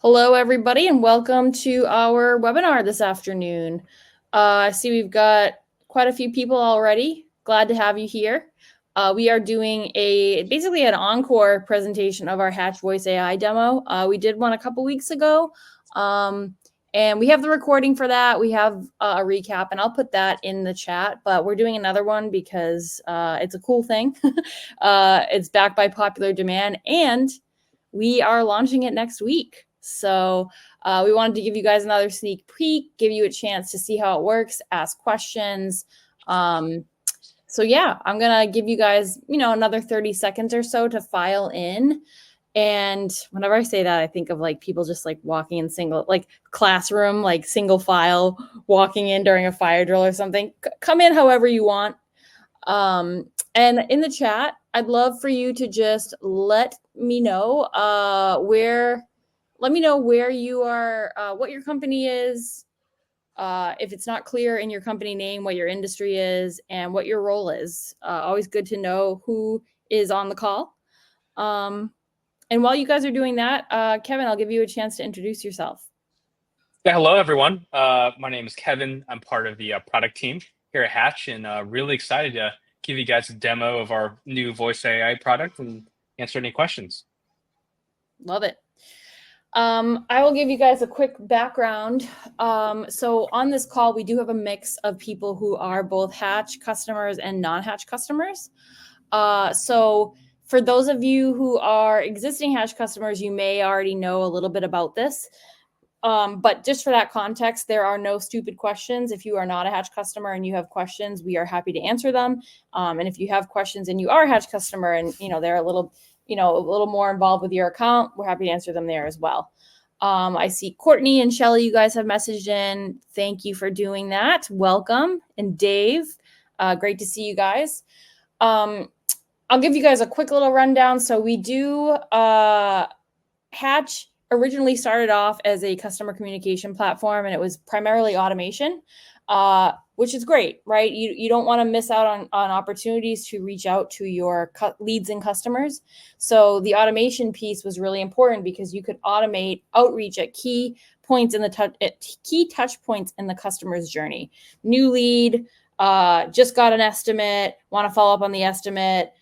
Hello, everybody, and welcome to our webinar this afternoon. I see we've got quite a few people already. Glad to have you here. We are doing basically an encore presentation of our Hatch Voice AI demo. We did one a couple weeks ago, and we have the recording for that. We have a recap, and I'll put that in the chat, but we're doing another one because it's a cool thing. It's backed by popular demand, and we are launching it next week. So we wanted to give you guys another sneak peek, give you a chance to see how it works, ask questions. So yeah, I'm going to give you guys, another 30 seconds or so to file in. And whenever I say that, I think of like people just like walking in classroom, like single file walking in during a fire drill or something. Come in however you want. And in the chat, I'd love for you to just let me know where you are, what your company is, if it's not clear in your company name, what your industry is, and what your role is. Always good to know who is on the call. And while you guys are doing that, Kevin, I'll give you a chance to introduce yourself. Yeah, hello, everyone. My name is Kevin. I'm part of the product team here at Hatch, and really excited to give you guys a demo of our new voice AI product and answer any questions. Love it. I will give you guys a quick background. So on this call, we do have a mix of people who are both Hatch customers and non-Hatch customers. So for those of you who are existing Hatch customers, you may already know a little bit about this. But just for that context, there are no stupid questions. If you are not a Hatch customer and you have questions, we are happy to answer them. And if you have questions and you are a Hatch customer and they're a little more involved with your account, we're happy to answer them there as well. I see Courtney and Shelly, you guys have messaged in. Thank you for doing that. Welcome. And Dave, great to see you guys. I'll give you guys a quick little rundown. So we do Hatch originally started off as a customer communication platform, and it was primarily automation, which is great, right? You don't want to miss out on opportunities to reach out to your leads and customers. So the automation piece was really important because you could automate outreach at key points in the key touch points in the customer's journey. New lead, just got an estimate, want to follow up on the estimate.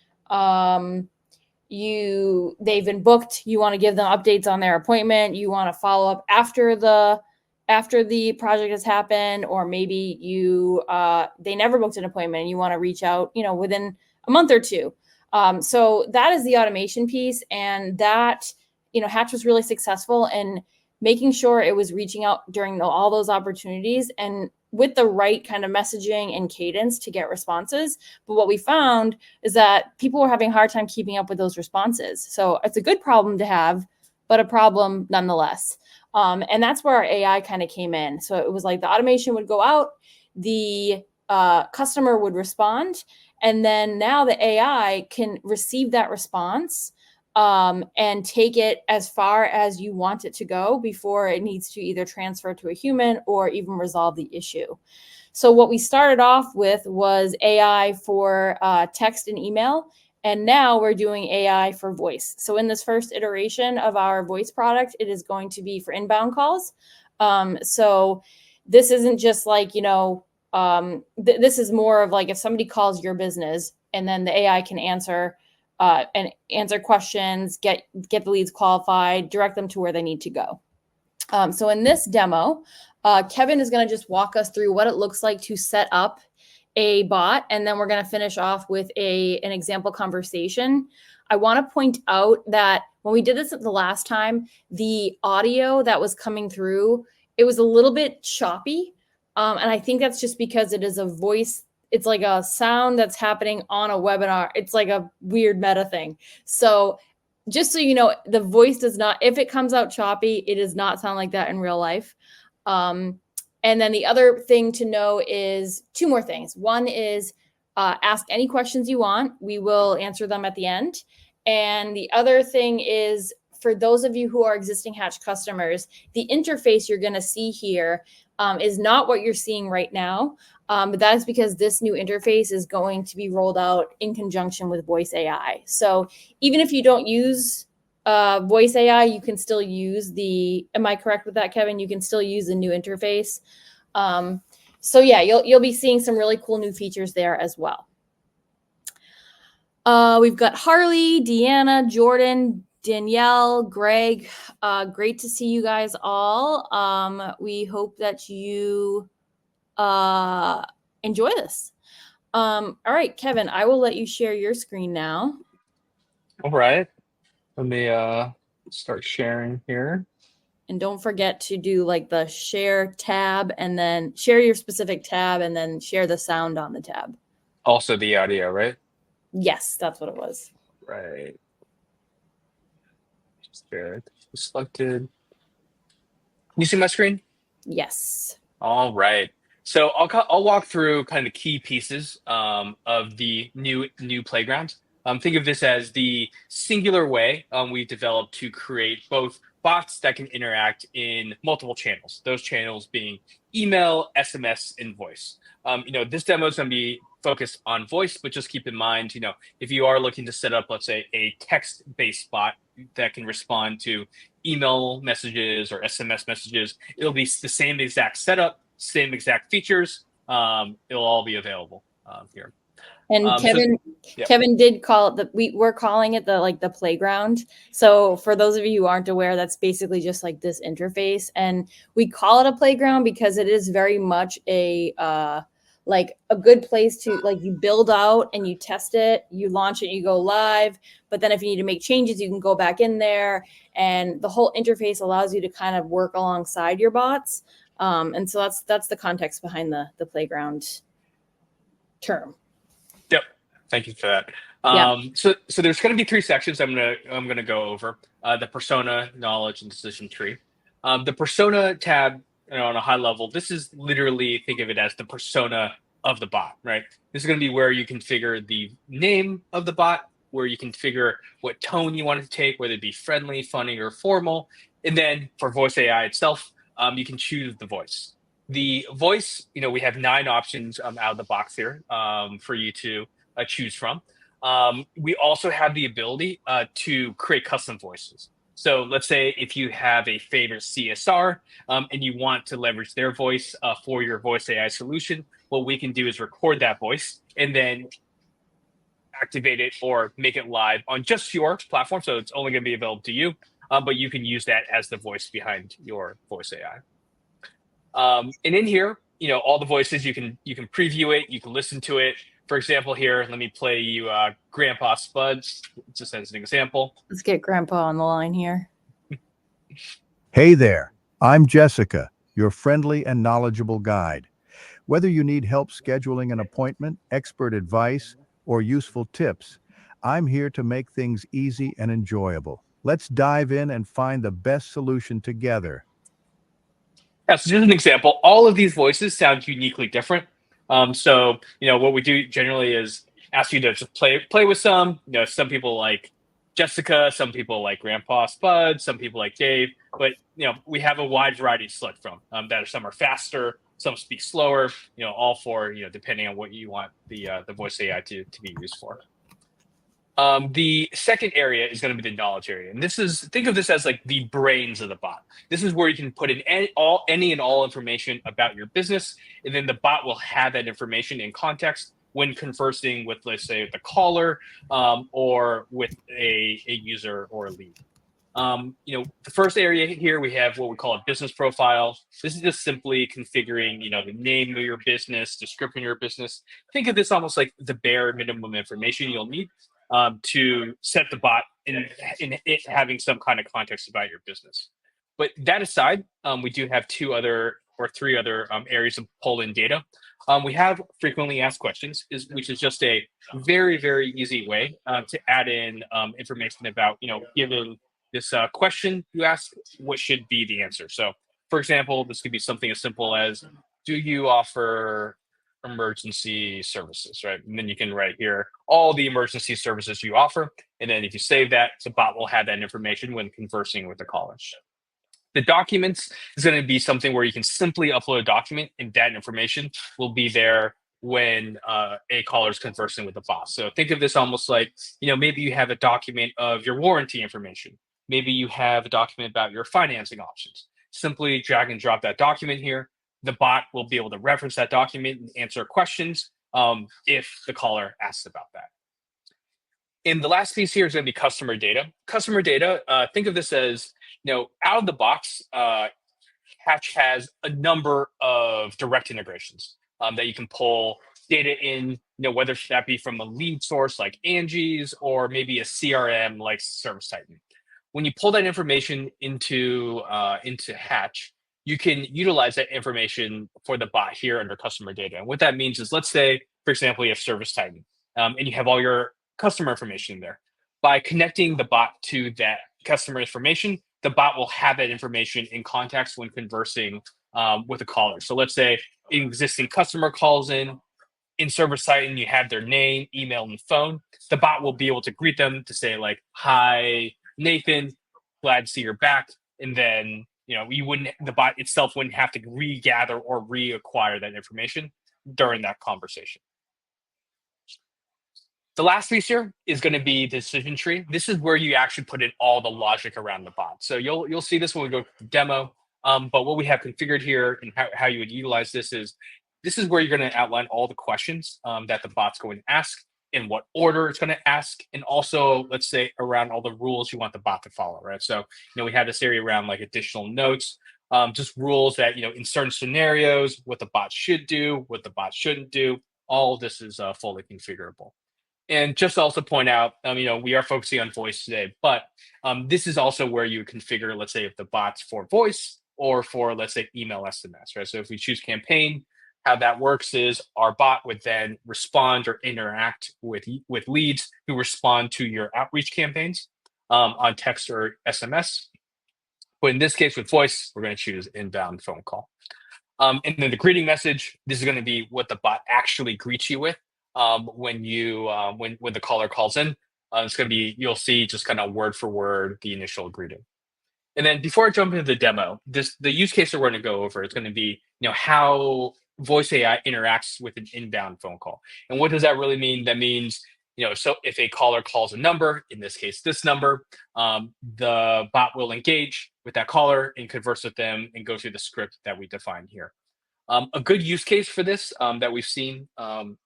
They've been booked, you want to give them updates on their appointment, you want to follow up after the project has happened, or maybe they never booked an appointment and you want to reach out within a month or two. So that is the automation piece, and that Hatch was really successful in making sure it was reaching out during all those opportunities and with the right kind of messaging and cadence to get responses. But what we found is that people were having a hard time keeping up with those responses. So it's a good problem to have, but a problem nonetheless. And that's where our AI kind of came in. So it was like the automation would go out, the customer would respond, and then now the AI can receive that response and take it as far as you want it to go before it needs to either transfer to a human or even resolve the issue. So what we started off with was AI for text and email, and now we're doing AI for voice. So in this first iteration of our voice product, it is going to be for inbound calls. So this isn't just like, this is more of like if somebody calls your business and then the AI can answer questions, get the leads qualified, direct them to where they need to go. So in this demo, Kevin is going to just walk us through what it looks like to set up a bot, and then we're going to finish off with an example conversation. I want to point out that when we did this the last time, the audio that was coming through, it was a little bit choppy, and I think that's just because it is a voice. It's like a sound that's happening on a webinar. It's like a weird meta thing. So just so you know, the voice does not, if it comes out choppy, it does not sound like that in real life. And then the other thing to know is two more things. One is ask any questions you want. We will answer them at the end. And the other thing is, for those of you who are existing Hatch customers, the interface you're going to see here is not what you're seeing right now. But that is because this new interface is going to be rolled out in conjunction with Voice AI. So even if you don't use voice AI, you can still use the, am I correct with that, Kevin? You can still use the new interface. So yeah, you'll be seeing some really cool new features there as well. We've got Harley, Deanna, Jordan, Danielle, Greg. Great to see you guys all. We hope that you enjoy this. All right, Kevin, I will let you share your screen now. All right. Let me start sharing here. And don't forget to do like the share tab and then share your specific tab and then share the sound on the tab. Also the audio, right? Yes, that's what it was. Right. Share it. Selected. Can you see my screen? Yes. All right. So I'll walk through kind of the key pieces of the new playground. Think of this as the singular way we developed to create both bots that can interact in multiple channels. Those channels being email, SMS, and voice. This demo is going to be focused on voice, but just keep in mind, if you are looking to set up, let's say, a text-based bot that can respond to email messages or SMS messages, it'll be the same exact setup, same exact features. It'll all be available here. And Kevin did call it we're calling it the playground. So for those of you who aren't aware, that's basically just like this interface. And we call it a playground because it is very much a good place to you build out and you test it, you launch it, you go live. But then if you need to make changes, you can go back in there. And the whole interface allows you to kind of work alongside your bots. And so that's the context behind the playground term. Yep. Thank you for that. So there's going to be three sections I'm gonna go over: the persona, knowledge, and decision tree. The persona tab, on a high level, this is literally, think of it as the persona of the bot, right? This is going to be where you configure the name of the bot, where you configure what tone you want it to take, whether it be friendly, funny, or formal. And then for voice AI itself, you can choose the voice. The voice, we have 9 options out of the box here for you to choose from. We also have the ability to create custom voices. So let's say if you have a favorite CSR and you want to leverage their voice for your voice AI solution, what we can do is record that voice and then activate it or make it live on just your platform. So it's only going to be available to you, but you can use that as the voice behind your voice AI. And in here, all the voices, you can preview it, you can listen to it. For example, here, let me play you Grandpa Spuds, just as an example. Let's get Grandpa on the line here. Hey there, I'm Jessica, your friendly and knowledgeable guide. Whether you need help scheduling an appointment, expert advice, or useful tips, I'm here to make things easy and enjoyable. Let's dive in and find the best solution together. Yeah, so just an example, all of these voices sound uniquely different. So, what we do generally is ask you to just play with some. Some people like Jessica, some people like Grandpa Spud, some people like Dave. But, we have a wide variety to select from. Some are faster, some speak slower, all for, depending on what you want the voice AI to be used for. The second area is going to be the knowledge area. And think of this as like the brains of the bot. This is where you can put in any and all information about your business. And then the bot will have that information in context when conversing with, let's say, the caller or with a user or a lead. The first area here, we have what we call a business profile. This is just simply configuring, the name of your business, description of your business. Think of this almost like the bare minimum information you'll need to set the bot in it having some kind of context about your business. But that aside, we do have 3 other areas of pull-in data. We have frequently asked questions, which is just a very, very easy way to add in information about, given this question you ask, what should be the answer. So, for example, this could be something as simple as, do you offer emergency services, right? And then you can write here all the emergency services you offer. And then if you save that, the bot will have that information when conversing with the caller. The documents is going to be something where you can simply upload a document and that information will be there when a caller is conversing with the bot. So think of this almost like, maybe you have a document of your warranty information. maybe you have a document about your financing options. Simply drag and drop that document here. The bot will be able to reference that document and answer questions if the caller asks about that. And the last piece here is going to be customer data. Customer data, think of this as, out of the box, Hatch has a number of direct integrations that you can pull data in, whether that be from a lead source like Angie's or maybe a CRM like ServiceTitan. When you pull that information into Hatch, you can utilize that information for the bot here under customer data. And what that means is, let's say, for example, you have ServiceTitan and you have all your customer information there. By connecting the bot to that customer information, the bot will have that information in context when conversing with a caller. So let's say an existing customer calls in ServiceTitan, you have their name, email, and phone. The bot will be able to greet them to say like, "Hi, Nathan, glad to see you're back." And then, the bot itself wouldn't have to regather or reacquire that information during that conversation. The last piece here is going to be decision tree. This is where you actually put in all the logic around the bot. So you'll see this when we go to the demo. But what we have configured here and how you would utilize this is where you're going to outline all the questions that the bot's going to ask, in what order it's going to ask, and also, let's say, around all the rules you want the bot to follow, right? So, we have this area around like additional notes, just rules that, in certain scenarios, what the bot should do, what the bot shouldn't do. All of this is fully configurable. And just to also point out, we are focusing on voice today, but this is also where you configure, let's say, if the bot's for voice or for, let's say, email SMS, right? So if we choose campaign, how that works is our bot would then respond or interact with leads who respond to your outreach campaigns on text or SMS. But in this case, with voice, we're going to choose inbound phone call. And then the greeting message, this is going to be what the bot actually greets you with. When the caller calls in, it's going to be, you'll see just kind of word for word the initial greeting. And then before I jump into the demo, the use case that we're going to go over is going to be, how voice AI interacts with an inbound phone call. And what does that really mean? That means, so if a caller calls a number, in this case, this number, the bot will engage with that caller and converse with them and go through the script that we define here. A good use case for this that we've seen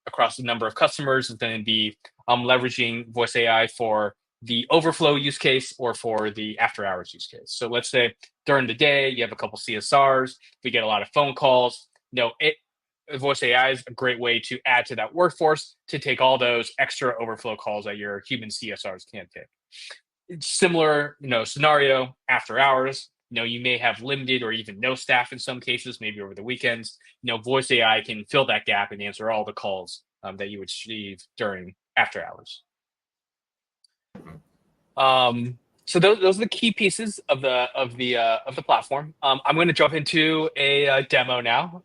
across a number of customers is going to be leveraging voice AI for the overflow use case or for the after hours use case. So let's say during the day, you have a couple CSRs, we get a lot of phone calls. Voice AI is a great way to add to that workforce to take all those extra overflow calls that your human CSRs can't take. It's similar, scenario after hours. You may have limited or even no staff in some cases, maybe over the weekends. Voice AI can fill that gap and answer all the calls that you would receive during after hours. So those are the key pieces of the platform. I'm going to jump into a demo now.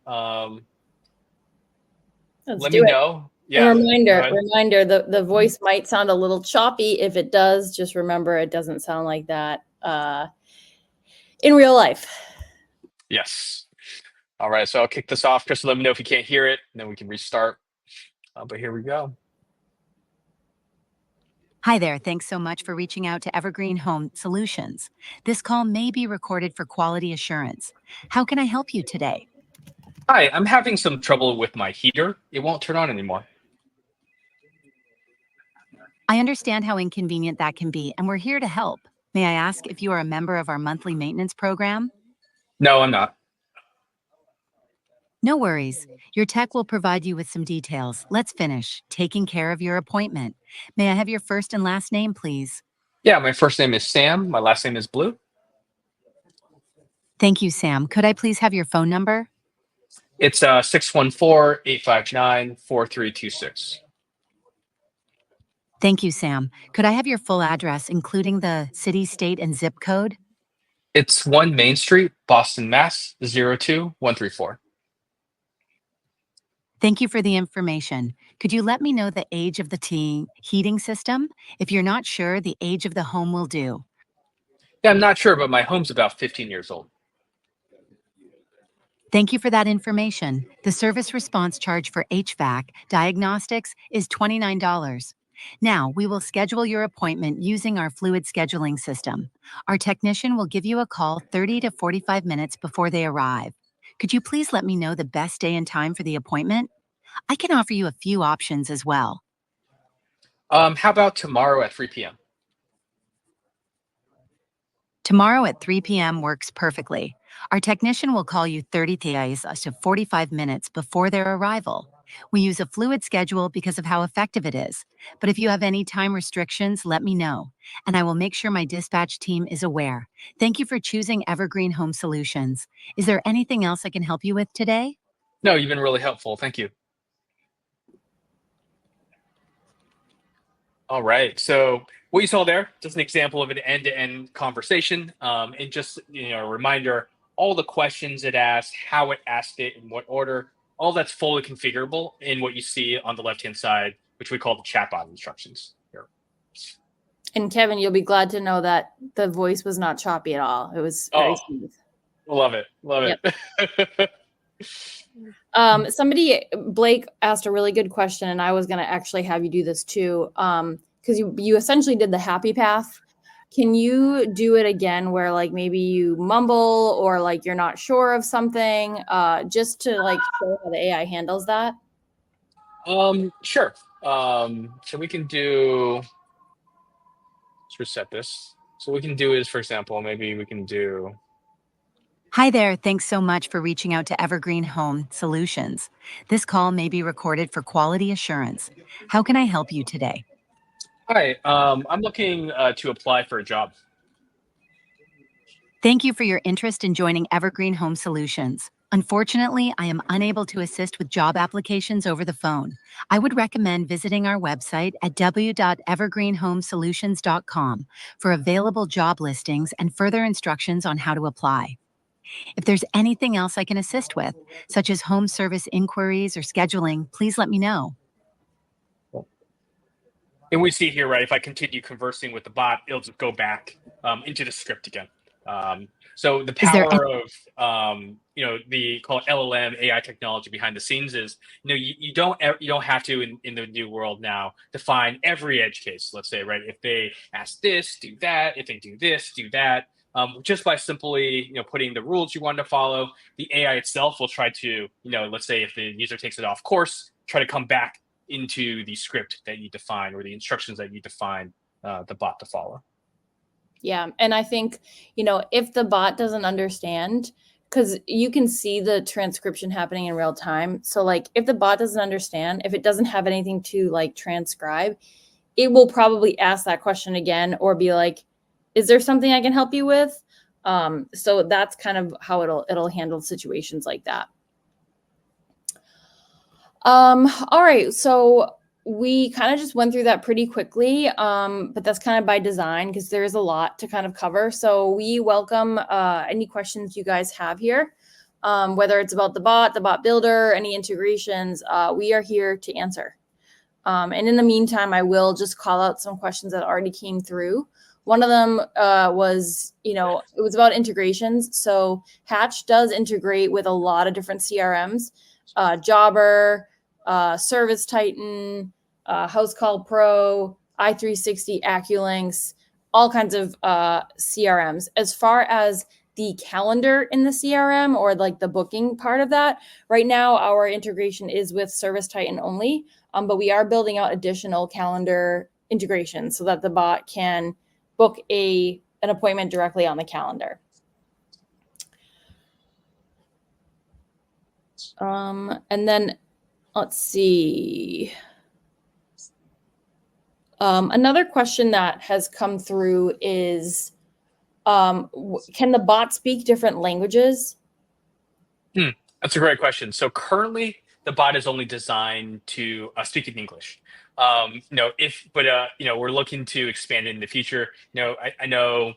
Let me know. Yeah. Reminder, the voice might sound a little choppy. If it does, just remember it doesn't sound like that in real life. Yes. All right. So I'll kick this off. Just let me know if you can't hear it, and then we can restart. But here we go. Hi there. Thanks so much for reaching out to Evergreen Home Solutions. This call may be recorded for quality assurance. How can I help you today? Hi, I'm having some trouble with my heater. It won't turn on anymore. I understand how inconvenient that can be, and we're here to help. May I ask if you are a member of our monthly maintenance program? No, I'm not. No worries. Your tech will provide you with some details. Let's finish taking care of your appointment. May I have your first and last name, please? Yeah, my first name is Sam. My last name is Blue. Thank you, Sam. Could I please have your phone number? It's 614-859-4326. Thank you, Sam. Could I have your full address, including the city, state, and zip code? It's 1 Main Street, Boston, Mass. 02134. Thank you for the information. Could you let me know the age of the heating system? If you're not sure, the age of the home will do. Yeah, I'm not sure, but my home's about 15 years old. Thank you for that information. The service response charge for HVAC diagnostics is $29. Now, we will schedule your appointment using our fluid scheduling system. Our technician will give you a call 30 to 45 minutes before they arrive. Could you please let me know the best day and time for the appointment? I can offer you a few options as well. How about tomorrow at 3 p.m.? Tomorrow at 3 p.m. works perfectly. Our technician will call you 30 to 45 minutes before their arrival. We use a fluid schedule because of how effective it is. But if you have any time restrictions, let me know, and I will make sure my dispatch team is aware. Thank you for choosing Evergreen Home Solutions. Is there anything else I can help you with today? No, you've been really helpful. Thank you. All right. So what you saw there, just an example of an end-to-end conversation. And just a reminder, all the questions it asked, how it asked it, in what order, all that's fully configurable in what you see on the left-hand side, which we call the chatbot instructions here. And Kevin, you'll be glad to know that the voice was not choppy at all. It was very smooth. Love it. Love it. Somebody, Blake asked a really good question, and I was going to actually have you do this too, because you essentially did the happy path. Can you do it again where like maybe you mumble or like you're not sure of something, just to like show how the AI handles that? Sure. So we can do, let's reset this. So what we can do is, for example, maybe we can do, Hi there, thanks so much for reaching out to Evergreen Home Solutions. This call may be recorded for quality assurance. How can I help you today? hi, I'm looking to apply for a job. Thank you for your interest in joining Evergreen Home Solutions. Unfortunately, I am unable to assist with job applications over the phone. I would recommend visiting our website at w.evergreenhomesolutions.com for available job listings and further instructions on how to apply. If there's anything else I can assist with, such as home service inquiries or scheduling, please let me know. And we see here, right, if I continue conversing with the bot, it'll just go back into the script again. So the Is there power of the call it LLM AI technology behind the scenes is you don't have to in the new world now define every edge case. Let's say, right, if they ask this, do that. If they do this, do that. Just by simply putting the rules you want to follow, the AI itself will try to let's say if the user takes it off course, try to come back into the script that you define or the instructions that you define the bot to follow. Yeah. And I think, if the bot doesn't understand, because you can see the transcription happening in real time. So like if the bot doesn't understand, if it doesn't have anything to like transcribe, it will probably ask that question again or be like, is there something I can help you with? So that's kind of how it'll handle situations like that. All right. So we kind of just went through that pretty quickly, but that's kind of by design because there's a lot to kind of cover. So we welcome any questions you guys have here, whether it's about the bot builder, any integrations, we are here to answer. And in the meantime, I will just call out some questions that already came through. One of them was, it was about integrations. So Hatch does integrate with a lot of different CRMs, Jobber, Service Titan, House Call Pro, i360, AccuLynx, all kinds of CRMs. As far as the calendar in the CRM or like the booking part of that, right now our integration is with Service Titan only, but we are building out additional calendar integrations so that the bot can book an appointment directly on the calendar. And then let's see. Another question that has come through is, can the bot speak different languages? That's a great question. So currently, the bot is only designed to speak in English. We're looking to expand it in the future. I know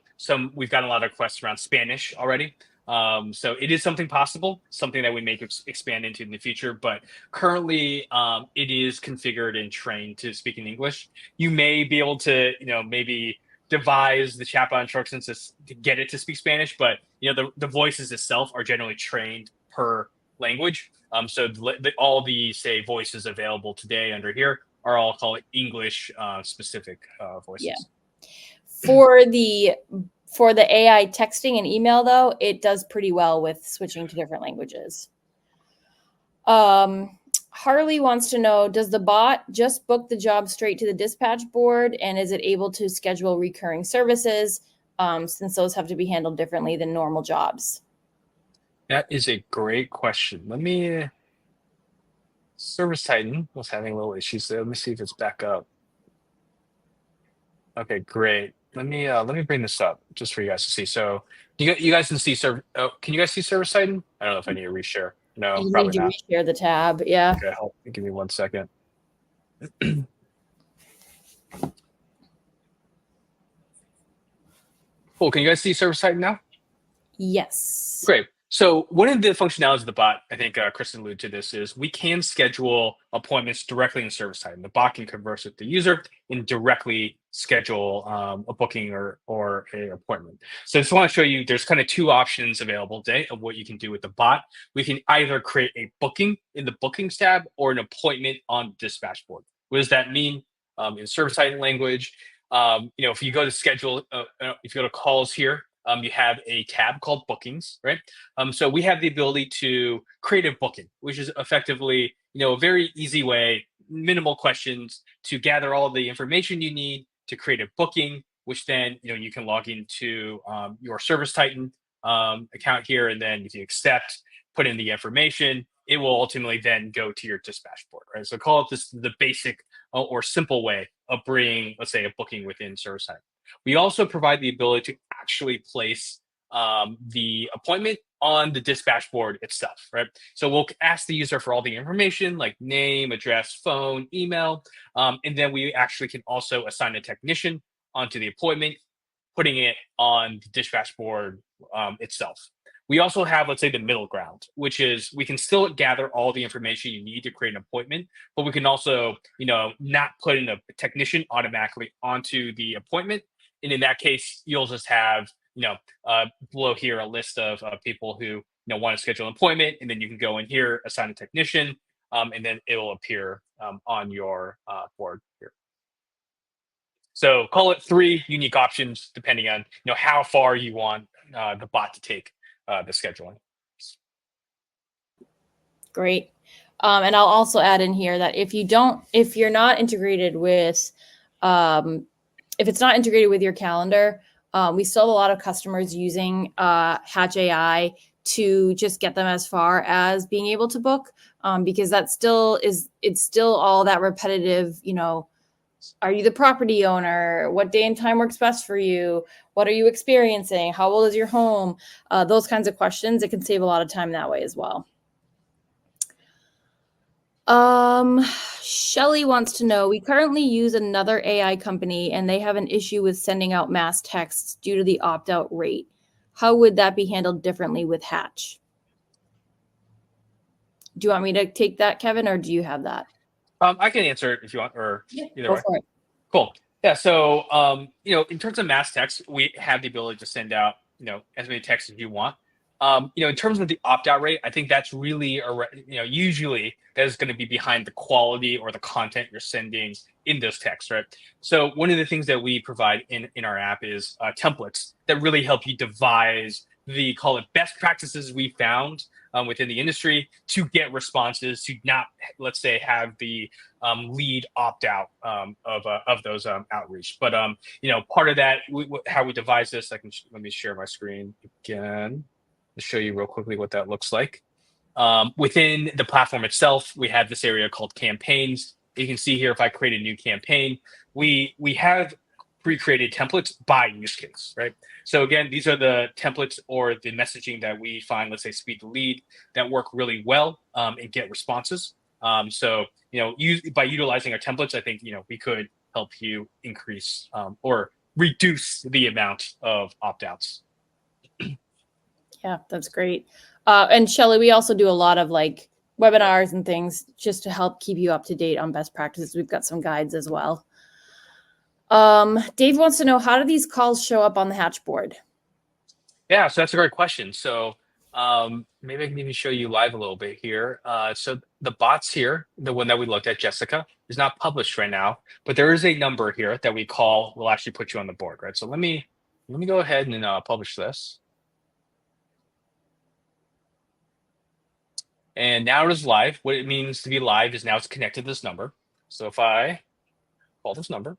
we've gotten a lot of requests around Spanish already. So it is something possible, something that we may expand into in the future. But currently, it is configured and trained to speak in English. You may be able to, maybe devise the chatbot instructions to get it to speak Spanish, but the voices itself are generally trained per language. So all the say voices available today under here are all called English specific voices. Yeah. For the AI texting and email, though, it does pretty well with switching to different languages. Harley wants to know, does the bot just book the job straight to the dispatch board, and is it able to schedule recurring services, since those have to be handled differently than normal jobs? That is a great question. Let me Service Titan was having a little issues there. Let me see if it's back up. Okay, great. Let me bring this up just for you guys to see. So you guys can see can you guys see Service Titan? I don't know if I need to reshare. No, You probably need to not. reshare the tab. Yeah. Okay, give me 1 second. Cool. Can you guys see Service Titan now? Yes. Great. So one of the functionalities of the bot, I think Kristen alluded to this, is we can schedule appointments directly in Service Titan. The bot can converse with the user and directly schedule a booking or an appointment. So I just want to show you, there's kind of two options available today of what you can do with the bot. We can either create a booking in the Bookings tab or an appointment on the dispatch board. What does that mean in Service Titan language? If you go to schedule, if you go to calls here, you have a tab called bookings, right? So we have the ability to create a booking, which is effectively, a very easy way, minimal questions to gather all of the information you need to create a booking, which then, you can log into your Service Titan account here. And then if you accept, put in the information, it will ultimately then go to your dispatch board, right? So call it the basic or simple way of bringing, let's say, a booking within Service Titan. We also provide the ability to actually place the appointment on the dispatch board itself, right? So we'll ask the user for all the information like name, address, phone, email, and then we actually can also assign a technician onto the appointment, putting it on the dispatch board itself. We also have, let's say, the middle ground, which is we can still gather all the information you need to create an appointment, but we can also, not put in a technician automatically onto the appointment. And in that case, you'll just have, below here a list of people who want to schedule an appointment, and then you can go in here, assign a technician, and then it will appear on your board here. So call it 3 unique options depending on how far you want the bot to take the scheduling. Great. And I'll also add in here that if you're not integrated with, if it's not integrated with your calendar, we still have a lot of customers using Hatch AI to just get them as far as being able to book, because it's still all that repetitive, are you the property owner? What day and time works best for you? What are you experiencing? How old is your home? Those kinds of questions. It can save a lot of time that way as well. Shelly wants to know, we currently use another AI company and they have an issue with sending out mass texts due to the opt-out rate. How would that be handled differently with Hatch? Do you want me to take that, Kevin, or do you have that? I can answer it if you want, or either way. For it. Cool. Yeah. So, in terms of mass text, we have the ability to send out, as many texts as you want. In terms of the opt-out rate, I think that's really, usually that is going to be behind the quality or the content you're sending in those texts, right? So one of the things that we provide in our app is templates that really help you devise call it best practices we found within the industry to get responses, to not, let's say, have the lead opt out of those outreach. But part of that, how we devise this, let me share my screen again to show you real quickly what that looks like. Within the platform itself, we have this area called campaigns. You can see here, if I create a new campaign, we have pre-created templates by use case, right? So again, these are the templates or the messaging that we find, let's say, speed to lead, that work really well and get responses. So, by utilizing our templates, I think, we could help you increase or reduce the amount of opt-outs. Yeah, that's great. And Shelly, we also do a lot of webinars and things just to help keep you up to date on best practices. We've got some guides as well. Dave wants to know, how do these calls show up on the Hatch board? Yeah, so that's a great question. So Maybe I can even show you live a little bit here. So the bots here, the one that we looked at, Jessica, is not published right now, but there is a number here that we call, will actually put you on the board, right? So let me go ahead and publish this. And now it is live. What it means to be live is now it's connected to this number. So if I call this number,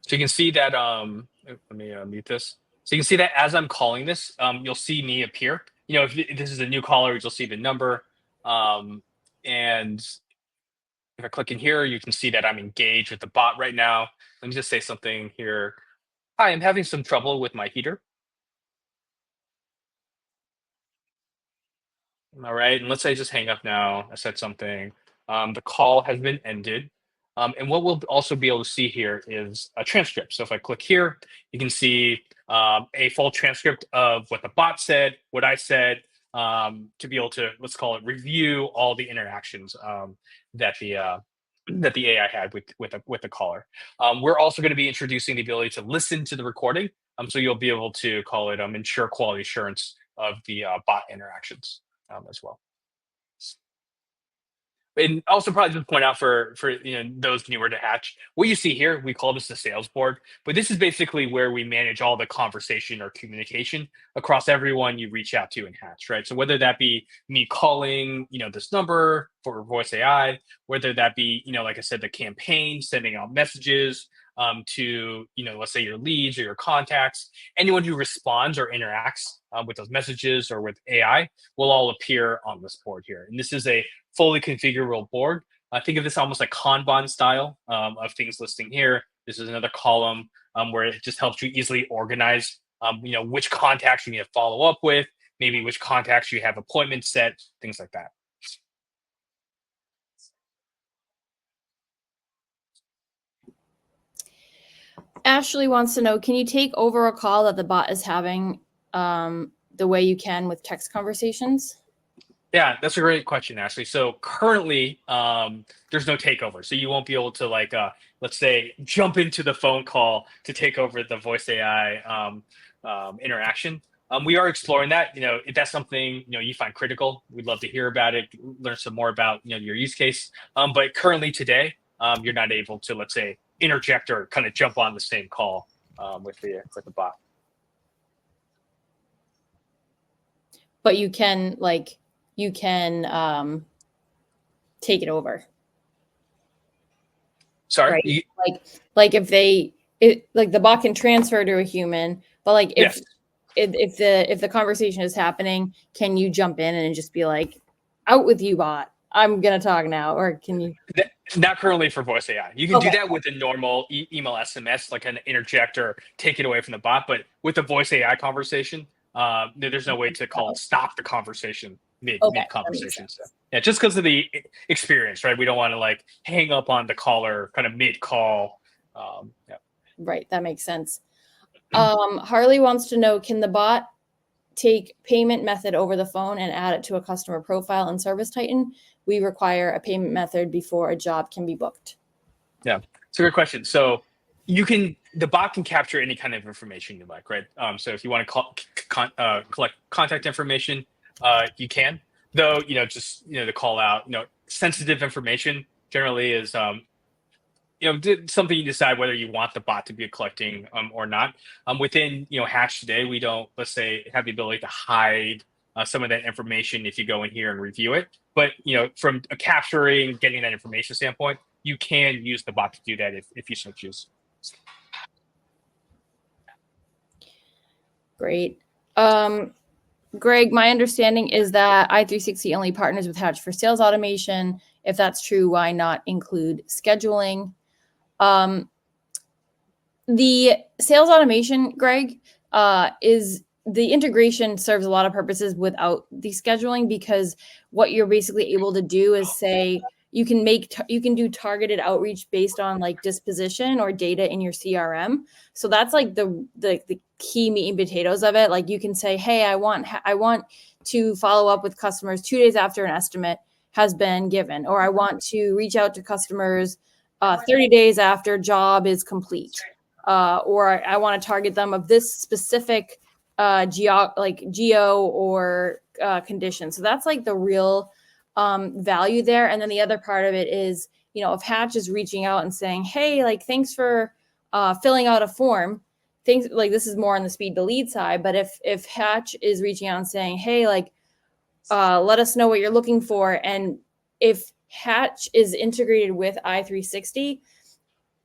so you can see that, let me mute this. So you can see that as I'm calling this, you'll see me appear. If this is a new caller, you'll see the number. And if I click in here, you can see that I'm engaged with the bot right now. Let me just say something here. Hi, I'm having some trouble with my heater. All right, and let's say I just hang up now. I said something. The call has been ended. And what we'll also be able to see here is a transcript. So if I click here, you can see a full transcript of what the bot said, what I said, to be able to, let's call it, review all the interactions that the AI had with the caller. We're also going to be introducing the ability to listen to the recording. So you'll be able to call it ensure quality assurance of the bot interactions as well. And also probably just point out for those newer to Hatch, what you see here, we call this the sales board, but this is basically where we manage all the conversation or communication across everyone you reach out to in Hatch, right? So whether that be me calling, this number for voice AI, whether that be, like I said, the campaign, sending out messages to, let's say your leads or your contacts, anyone who responds or interacts with those messages or with AI will all appear on this board here. And this is a fully configurable board. Think of this almost like Kanban style of things listing here. This is another column where it just helps you easily organize, which contacts you need to follow up with, maybe which contacts you have appointments set, things like that. Ashley wants to know, can you take over a call that the bot is having the way you can with text conversations? Yeah, that's a great question, Ashley. So currently, there's no takeover. So you won't be able to let's say, jump into the phone call to take over the voice AI interaction. We are exploring that. If that's something you find critical, we'd love to hear about it, learn some more about your use case. But currently today, you're not able to, let's say, interject or kind of jump on the same call with the bot. But you can take it over. Sorry, right? Like if the bot can transfer to a human, but like if the conversation is happening, can you jump in and just be like, out with you, bot, I'm gonna talk now? Or can you? Not currently for voice AI. You can do that with a normal email SMS, like an interject or take it away from the bot. But with the voice AI conversation, there's no way to stop the conversation mid conversation. So, yeah, just because of the experience, right? We don't want to hang up on the caller kind of mid call. Yeah. Right, that makes sense. Harley wants to know, can the bot take payment method over the phone and add it to a customer profile in Service Titan? We require a payment method before a job can be booked. Yeah, it's a great question. So the bot can capture any kind of information you like, right? So if you want to collect contact information, you can. Though, to call out, sensitive information generally is, something you decide whether you want the bot to be collecting or not. Within, Hatch today, we don't, let's say, have the ability to hide some of that information if you go in here and review it. But, from capturing, getting that information standpoint, you can use the bot to do that if you so choose. Great. Greg, my understanding is that i360 only partners with Hatch for sales automation. If that's true, why not include scheduling? The sales automation, Greg, is the integration serves a lot of purposes without the scheduling, because what you're basically able to do is say, you can you can do targeted outreach based on like disposition or data in your CRM. So that's like the key meat and potatoes of it. Like you can say, hey, I want to follow up with customers 2 days after an estimate has been given, or I want to reach out to customers 30 days after job is complete, or I want to target them of this specific geo or condition. So that's like the real value there. And then the other part of it is, you know, if Hatch is reaching out and saying, hey, like, thanks for filling out a form, things like this is more on the speed to lead side. But if Hatch is reaching out and saying, hey, like, let us know what you're looking for. And if Hatch is integrated with i360,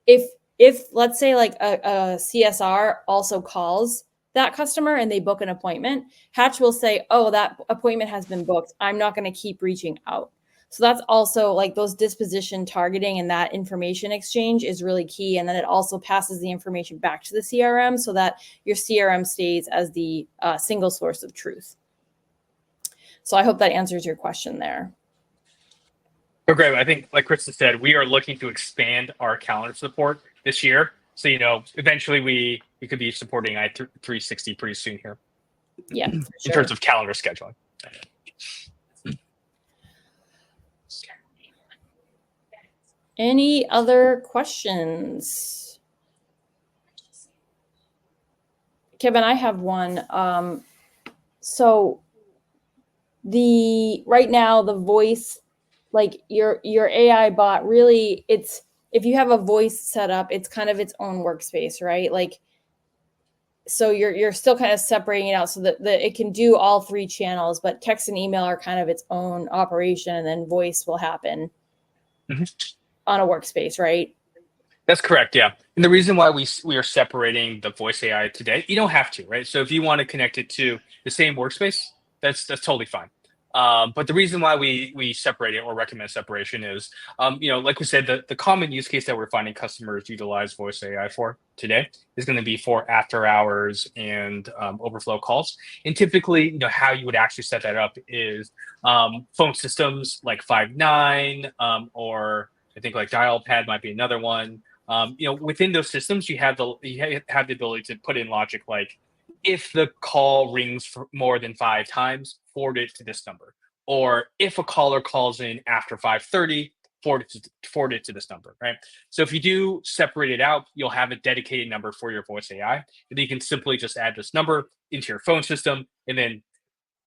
if let's say like a CSR also calls that customer and they book an appointment, Hatch will say, oh, that appointment has been booked. I'm not going to keep reaching out. So that's also like those disposition targeting and that information exchange is really key. And then it also passes the information back to the CRM so that your CRM stays as the single source of truth. So I hope that answers your question there. Oh, great. I think, like Krista said, we are looking to expand our calendar support this year. So, you know, eventually we could be supporting i360 pretty soon here. Yeah, for sure. In terms of calendar scheduling. Any other questions? Kevin, I have one. So right now the voice, like your AI bot, really, it's, if you have a voice set up, it's kind of its own workspace, right? Like, so you're still kind of separating it out so that it can do all 3 channels, but text and email are kind of its own operation, and then voice will happen on a workspace, right? That's correct, yeah. And the reason why we are separating the voice AI today, you don't have to, right? So if you want to connect it to the same workspace, that's totally fine. But the reason why we separate it or recommend separation is, you know, like we said, the common use case that we're finding customers utilize voice AI for today is going to be for after hours and overflow calls. And typically, you know, how you would actually set that up is phone systems like Five9, or I think like Dialpad might be another one. You know, within those systems, you have the ability to put in logic like, if the call rings for more than 5 times, forward it to this number. Or if a caller calls in after 5:30, forward it to this number, right? So if you do separate it out, you'll have a dedicated number for your voice AI. And then you can simply just add this number into your phone system, and then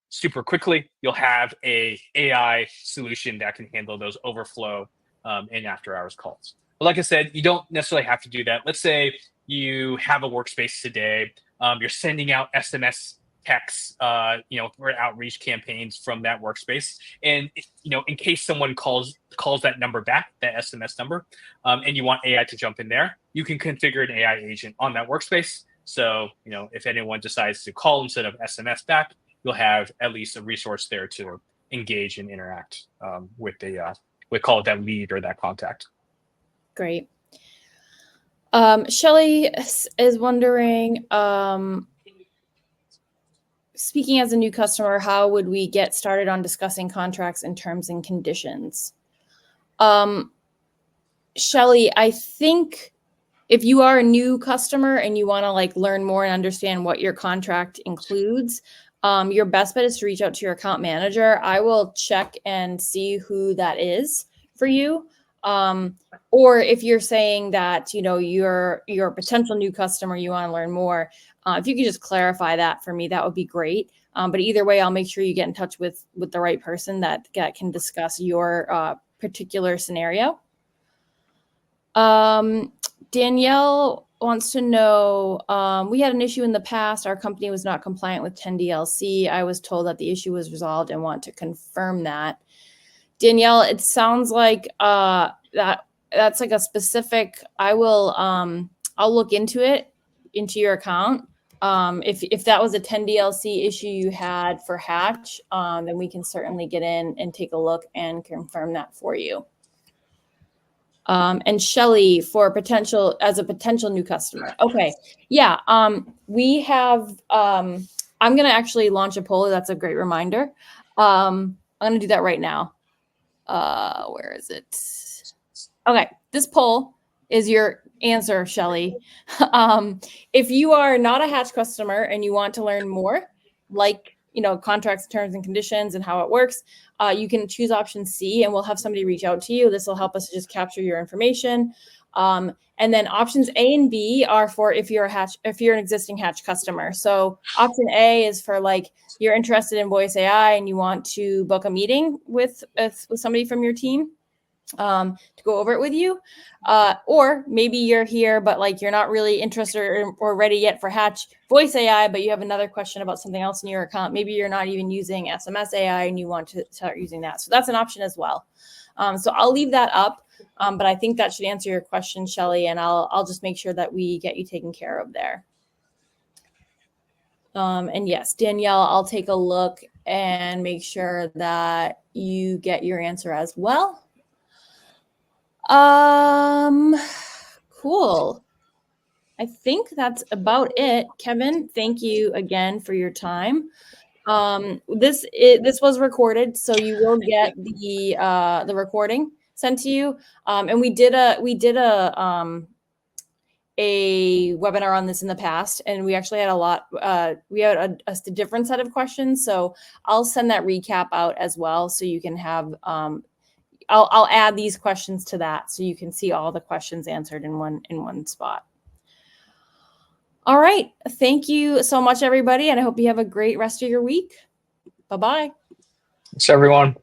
super quickly, you'll have a AI solution that can handle those overflow and after hours calls. But like I said, you don't necessarily have to do that. Let's say you have a workspace today. You're sending out SMS texts, you know, for outreach campaigns from that workspace. And, you know, in case someone calls that number back, that SMS number, and you want AI to jump in there, you can configure an AI agent on that workspace. So, you know, if anyone decides to call instead of SMS back, you'll have at least a resource there to engage and interact with we call it that lead or that contact. Great. Shelly is wondering, speaking as a new customer, how would we get started on discussing contracts and terms and conditions? Shelly, I think if you are a new customer and you want to like learn more and understand what your contract includes, your best bet is to reach out to your account manager. I will check and see who that is for you. Or if you're saying that, you know, you're a potential new customer, you want to learn more, if you could just clarify that for me, that would be great. But either way, I'll make sure you get in touch with the right person that can discuss your particular scenario. Danielle wants to know, we had an issue in the past. Our company was not compliant with 10DLC. I was told that the issue was resolved and want to confirm that. Danielle, it sounds like that's like a specific, I'll look into it, into your account. If that was a 10DLC issue you had for Hatch, then we can certainly get in and take a look and confirm that for you. And Shelly, as a potential new customer. Okay. Yeah. We have, I'm going to actually launch a poll. That's a great reminder. I'm going to do that right now. Where is it? Okay, this poll is your answer, Shelly. If you are not a Hatch customer and you want to learn more, like contracts, terms and conditions, and how it works, you can choose option C, and we'll have somebody reach out to you. This will help us to just capture your information. And then options A and B are for if you're an existing Hatch customer. So option A is for like you're interested in voice AI and you want to book a meeting with somebody from your team to go over it with you. Or maybe you're here, but like you're not really interested or ready yet for Hatch voice AI, but you have another question about something else in your account. Maybe you're not even using SMS AI and you want to start using that. So that's an option as well. So I'll leave that up. But I think that should answer your question, Shelly, and I'll just make sure that we get you taken care of there. And yes, Danielle, I'll take a look and make sure that you get your answer as well. Cool. I think that's about it. Kevin, thank you again for your time. This was recorded, so you will get the recording sent to you. And we did a webinar on this in the past, and we actually had we had a different set of questions. So I'll send that recap out as well, so you can have. I'll add these questions to that, so you can see all the questions answered in one spot. All right, thank you so much, everybody, and I hope you have a great rest of your week. Bye-bye. Thanks, everyone.